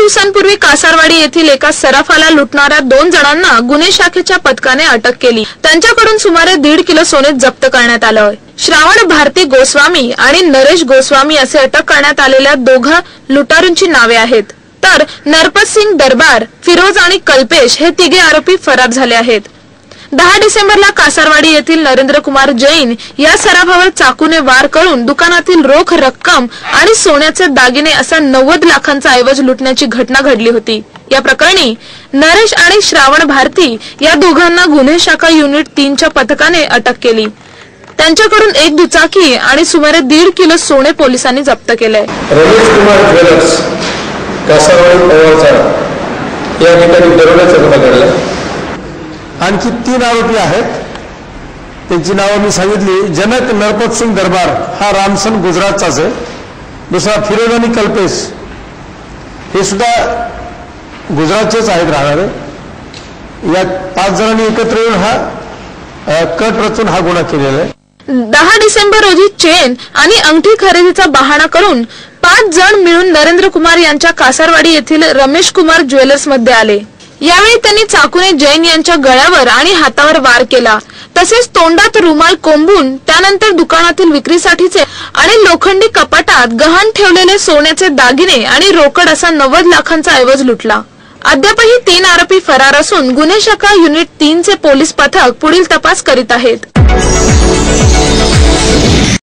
दिवसांपूर्वी कासारवाडी येथील एका सराफाला लुटणाऱ्या 2 जणांना गुन्हे शाखेच्या पथकाने अटक केली। त्यांच्याकडून सुमारे 1.5 किलो सोने जप्त करण्यात आलं। श्रावण भारती गोस्वामी आणि नरेश गोस्वामी असे अटक करण्यात आलेल्या दोघा लुटारूंची नावे आहेत, तर नरपत सिंग दरबार, फिरोज आणि कल्पेश हे तिघे आरोपी फरार झाले आहेत। 10 डिसेंबरला कासारवाडी येथील नरेंद्र कुमार जैन या सराफावर चाकूने वार करून दुकानातील रोख रक्कम आणि सोन्याचे दागिने असा 90 लाखांचा ऐवज लुटण्याची घटना घडली होती। या प्रकरणी नरेश आणि श्रावण भारती या दोघांना गुन्हे शाखा युनिट 3 च्या पथकाने अटक केली। त्यांच्याकडून एक दुचाकी आणि सुमारे 1.5 किलो सोने पोलिसांनी जप्त केले। रमेश कुमार ज्वेलर्स कासारवाडी पवारचा या ठिकाणी दरोड्याचा गुन्हा घडला। आणखी 3 आरोपी आहेत, त्यांची नावं मी सांगितली। जनक नरपत सिंग दरबार हा रामसन गुजरातचाच आहे। दुसरा फिरोज आणि कल्पेश हे सुद्धा गुजरातचेच आहेत राहणारे। या 5 जणांनी एकत्र येऊन हा कट रचून हा गुन्हा केलेला आहे। 10 डिसेंबर रोजी चेन आणि अंगठी खरेदीचा बहाणा करून 5 जण मिळून नरेंद्र कुमार यांच्या कासारवाडी येथील रमेश कुमार ज्वेलर्स मध्ये आले। यावेळी त्यांनी चाकूने जैन यांच्या गळ्यावर आणि हातावर वार केला, तसेच तोंडात रुमाल कोंबून त्यानंतर दुकानातील विक्रीसाठीचे आणि लोखंडी कपाटात गहाण ठेवलेले सोन्याचे दागिने आणि रोकड असा 90 लाखांचा ऐवज लुटला। अद्यापही 3 आरोपी फरार असून गुन्हे शाखा युनिट 3 चे पोलीस पथक पुढील तपास करीत आहेत।